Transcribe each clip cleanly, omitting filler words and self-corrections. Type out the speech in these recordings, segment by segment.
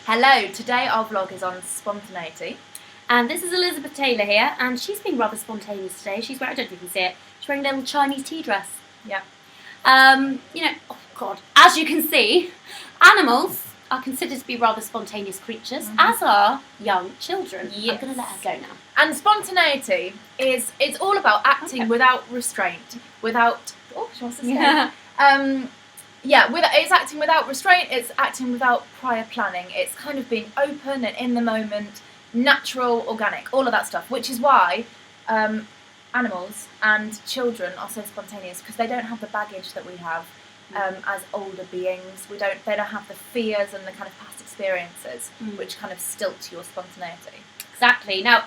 Hello, today our vlog is on spontaneity. And this is Elizabeth Taylor here, and she's being rather spontaneous today. She's wearing, I don't know if you can see it, she's wearing a little Chinese tea dress. Yeah. Oh God, as you can see, animals are considered to be rather spontaneous creatures, as are young children. Yes. I'm going to let her go now. And spontaneity it's all about acting without restraint, without, she wants to say. It's acting without restraint, it's acting without prior planning. It's kind of being open and in the moment, natural, organic, all of that stuff, which is why animals and children are so spontaneous, because they don't have the baggage that we have as older beings. They don't have the fears and the kind of past experiences which kind of stilt your spontaneity. Exactly. Now,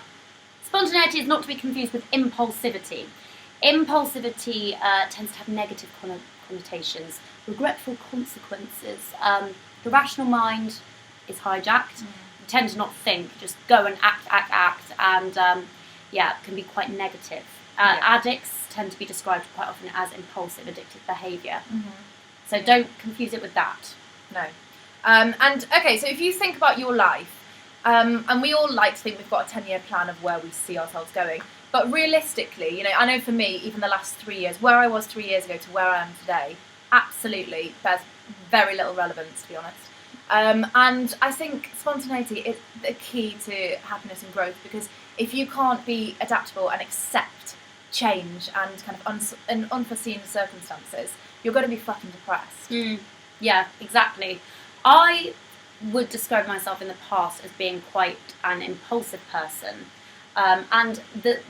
spontaneity is not to be confused with impulsivity. Impulsivity tends to have negative connotations, regretful consequences. The rational mind is hijacked. You tend to not think, just go and act, and it can be quite negative. Addicts tend to be described quite often as impulsive, addictive behaviour. So don't confuse it with that. No. So if you think about your life, and we all like to think we've got a 10-year plan of where we see ourselves going, but realistically, I know for me, even the last 3 years, where I was 3 years ago to where I am today, absolutely, there's very little relevance, to be honest. And I think spontaneity is the key to happiness and growth, because if you can't be adaptable and accept change and kind of unforeseen circumstances, you're going to be fucking depressed. Yeah, exactly. I would describe myself in the past as being quite an impulsive person, and the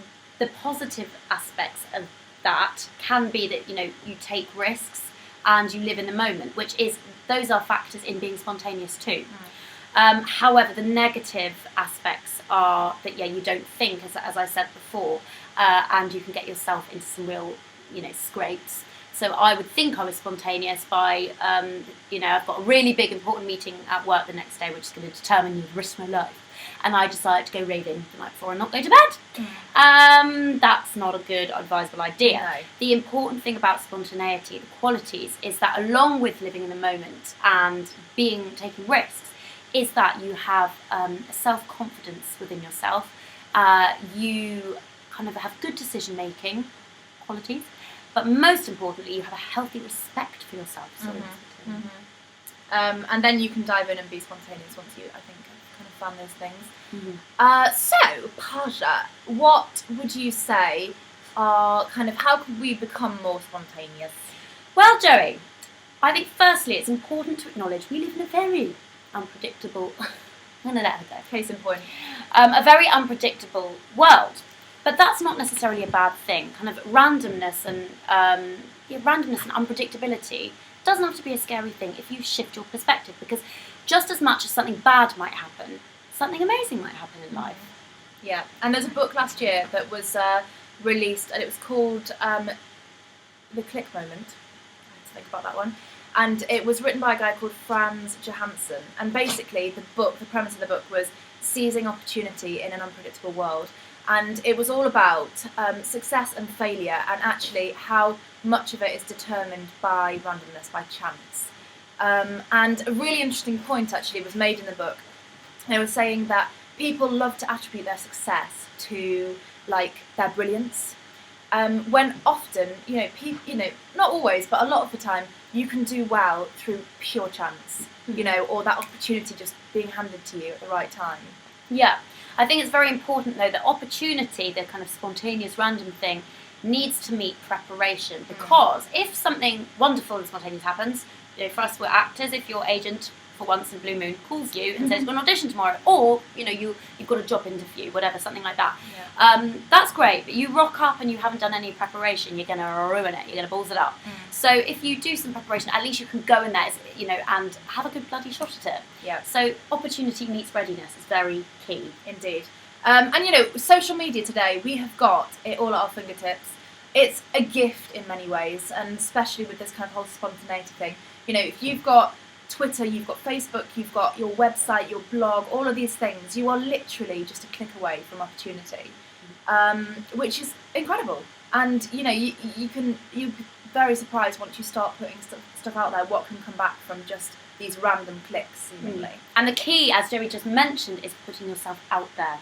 positive aspects of that can be that you take risks and you live in the moment, those are factors in being spontaneous too. However, the negative aspects are that you don't think, as I said before, and you can get yourself into some real scrapes. So I would think I was spontaneous by I've got a really big important meeting at work the next day which is going to determine the risk of my life, and I decided to go raving the night before and not go to bed. That's not a good advisable idea. No. The important thing about spontaneity, the qualities, is that along with living in the moment and taking risks, is that you have a self-confidence within yourself. You kind of have good decision-making qualities, but most importantly, you have a healthy respect for yourself. And then you can dive in and be spontaneous once you, I think, kind of found those things. So, Pasha, what would you say are kind of, how could we become more spontaneous? Well, Joey, I think firstly it's important to acknowledge we live in a very unpredictable, I'm going to let her go. Case in point. A very unpredictable world. But that's not necessarily a bad thing. Kind of randomness and unpredictability doesn't have to be a scary thing if you shift your perspective, because just as much as something bad might happen, something amazing might happen in life. Yeah, and there's a book last year that was released, and it was called The Click Moment. I had to think about that one. And it was written by a guy called Franz Johansson. And basically the premise of the book was seizing opportunity in an unpredictable world. And it was all about success and failure, and actually how much of it is determined by randomness, by chance. And a really interesting point actually was made in the book. They were saying that people love to attribute their success to their brilliance, when often, not always, but a lot of the time, you can do well through pure chance, or that opportunity just being handed to you at the right time. Yeah. I think it's very important, though, that opportunity, the kind of spontaneous random thing, needs to meet preparation. Because if something wonderful and spontaneous happens, for us, we're actors, if your agent, for once in Blue Moon, calls you and says, "We've got an audition tomorrow," or, you've got a job interview, whatever, something like that. Yeah. That's great, but you rock up and you haven't done any preparation, you're going to ruin it, you're going to balls it up. So if you do some preparation, at least you can go in there, and have a good bloody shot at it. Yeah. So opportunity meets readiness is very key. Indeed. And social media today, we have got it all at our fingertips. It's a gift in many ways, and especially with this kind of whole spontaneity thing. If you've got Twitter, you've got Facebook, you've got your website, your blog, all of these things, you are literally just a click away from opportunity, which is incredible. And you're very surprised once you start putting stuff out there, what can come back from just these random clicks, seemingly. And the key, as Joey just mentioned, is putting yourself out there.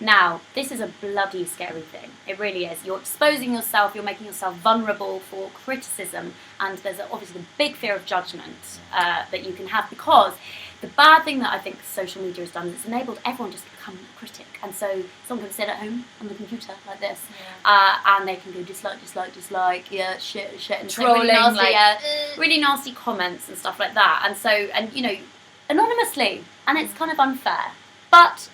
Now, this is a bloody scary thing. It really is. You're exposing yourself, you're making yourself vulnerable for criticism, and there's obviously the big fear of judgment that you can have, because the bad thing that I think social media has done is it's enabled everyone just to become a critic. And so someone can sit at home on the computer like this, and they can go dislike, yeah, shit, and trolling, really nasty, really nasty comments and stuff like that. And so, and you know, anonymously, and it's kind of unfair, but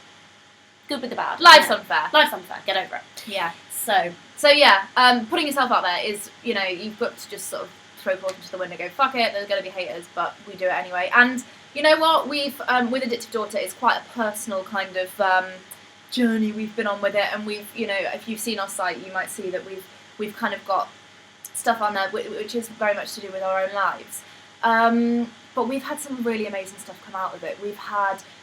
good with the bad. Life's unfair. Life's unfair. Get over it. Yeah. So yeah, putting yourself out there is, you know, you've got to just sort of throw caution to the wind and go, fuck it, there's going to be haters, but we do it anyway. And you know what? We've, with Addictive-Daughter, it's quite a personal kind of journey we've been on with it. And we've, you know, if you've seen our site, you might see that we've kind of got stuff on there which is very much to do with our own lives. But we've had some really amazing stuff come out of it.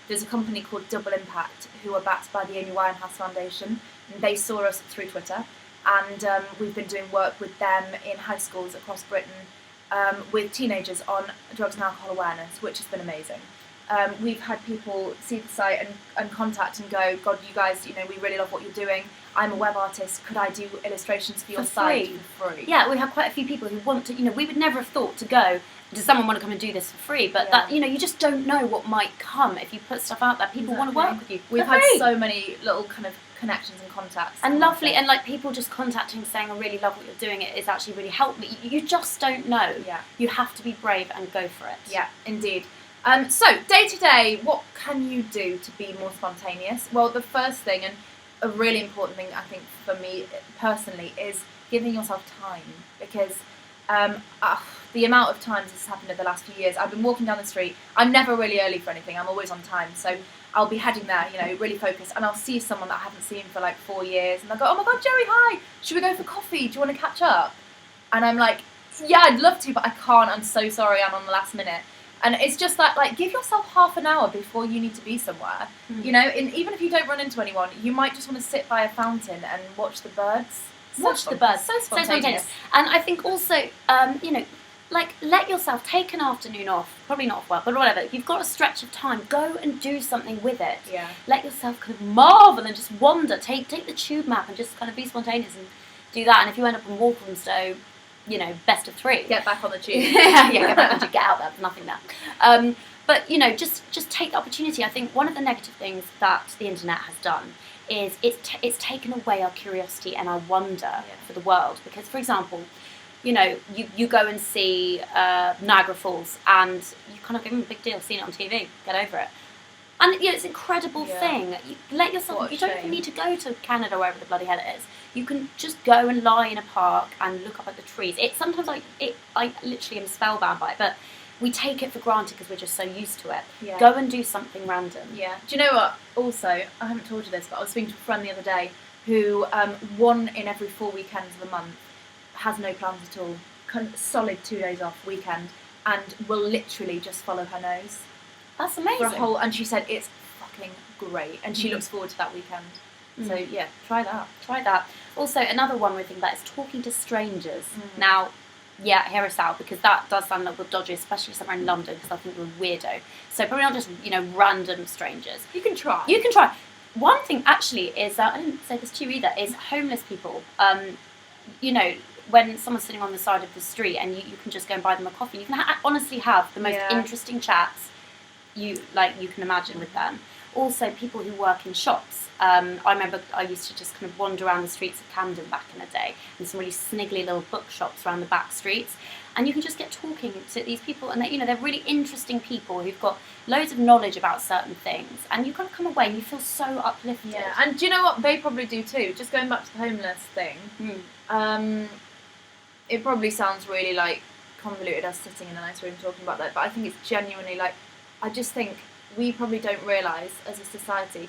There's a company called Double Impact who are backed by the Amy Winehouse Foundation. And they saw us through Twitter. And we've been doing work with them in high schools across Britain with teenagers on drugs and alcohol awareness, which has been amazing. We've had people see the site and contact and go, God, you guys, you know, we really love what you're doing. I'm a web artist. Could I do illustrations for your site for free? Yeah, we have quite a few people who want to, you know, we would never have thought to go, does someone want to come and do this for free? But that, you know, you just don't know what might come if you put stuff out there. People want to work with you. We've had so many little kind of connections and contacts. And lovely, and like people just contacting saying, I really love what you're doing, it's actually really helped me. You just don't know. Yeah. You have to be brave and go for it. Yeah, indeed. So, day to day, what can you do to be more spontaneous? Well, the first thing, and a really important thing, I think, for me personally, is giving yourself time. Because the amount of times this has happened in the last few years, I've been walking down the street, I'm never really early for anything, I'm always on time. So I'll be heading there, you know, really focused, and I'll see someone that I haven't seen for like 4 years, and they'll go, oh my God, Joey, hi, should we go for coffee? Do you want to catch up? And I'm like, yeah, I'd love to, but I can't, I'm so sorry, I'm on the last minute. And it's just that, like, give yourself half an hour before you need to be somewhere. You know, even if you don't run into anyone, you might just want to sit by a fountain and watch the birds. Watch the birds. So spontaneous. And I think also, you know, like, let yourself take an afternoon off, probably not off work, but whatever. If you've got a stretch of time, go and do something with it. Yeah. Let yourself kind of marvel and just wander. Take the tube map and just kind of be spontaneous and do that. And if you end up in Walthamstow, you know, best of 3. Get back on the tube. Yeah, get back on the tube, get out there, there's nothing there. But, you know, just take the opportunity. I think one of the negative things that the internet has done is it's taken away our curiosity and our wonder for the world. Because, for example, you know, you go and see Niagara Falls and you kind of give them a big deal, seeing it on TV, get over it. And, you know, it's an incredible thing. You let yourself, you don't even need to go to Canada, wherever the bloody hell it is. You can just go and lie in a park and look up at the trees. Sometimes I literally am spellbound by it, but we take it for granted because we're just so used to it. Yeah. Go and do something random. Yeah. Do you know what? Also, I haven't told you this, but I was speaking to a friend the other day who 1 in every 4 weekends of the month has no plans at all. Solid 2 days off weekend, and will literally just follow her nose. That's amazing. And she said it's fucking great, and she looks forward to that weekend. So yeah, try that. Also, another one we think about is talking to strangers. Now, yeah, hear us out, because that does sound a little bit dodgy, especially somewhere in London, because I think we're a weirdo. So probably not just, you know, random strangers. You can try. One thing actually is, I didn't say this to you either, is homeless people. You know, when someone's sitting on the side of the street and you can just go and buy them a coffee, you can honestly have the most interesting chats you can imagine with them. Also, people who work in shops. I remember I used to just kind of wander around the streets of Camden back in the day, and some really sniggly little bookshops around the back streets, and you can just get talking to these people, and they're really interesting people who've got loads of knowledge about certain things, and you kind of come away and you feel so uplifted. Yeah, and do you know what they probably do too? Just going back to the homeless thing, it probably sounds really like convoluted us sitting in a nice room talking about that, but I think it's genuinely like, I just think we probably don't realise as a society,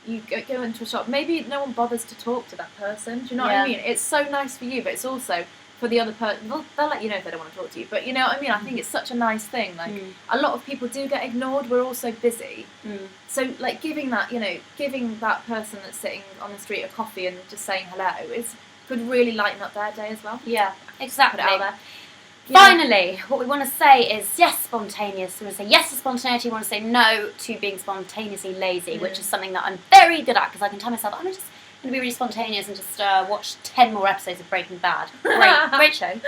you go into a shop, maybe no one bothers to talk to that person, do you know what I mean? It's so nice for you, but it's also for the other person, they'll let you know if they don't want to talk to you, but you know what I mean? I think it's such a nice thing, like a lot of people do get ignored, we're all so busy, so like giving that person that's sitting on the street a coffee and just saying hello could really lighten up their day as well. Yeah, exactly. Put it out there. Finally, what we want to say is yes, spontaneous. We want to say yes to spontaneity. We want to say no to being spontaneously lazy, which is something that I'm very good at because I can tell myself, I'm just going to be really spontaneous and just watch 10 more episodes of Breaking Bad. Great show.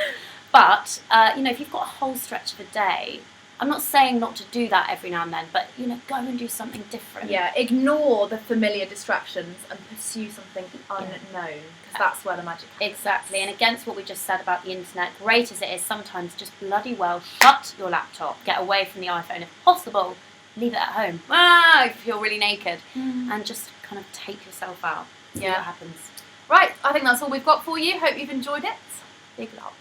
But, if you've got a whole stretch of a day, I'm not saying not to do that every now and then, but, go and do something different. Yeah, ignore the familiar distractions and pursue something unknown, because that's where the magic happens. Exactly, and against what we just said about the internet, great as it is, sometimes just bloody well shut your laptop, get away from the iPhone if possible, leave it at home, if you're really naked, and just kind of take yourself out, see what happens. Right, I think that's all we've got for you. Hope you've enjoyed it. Big love.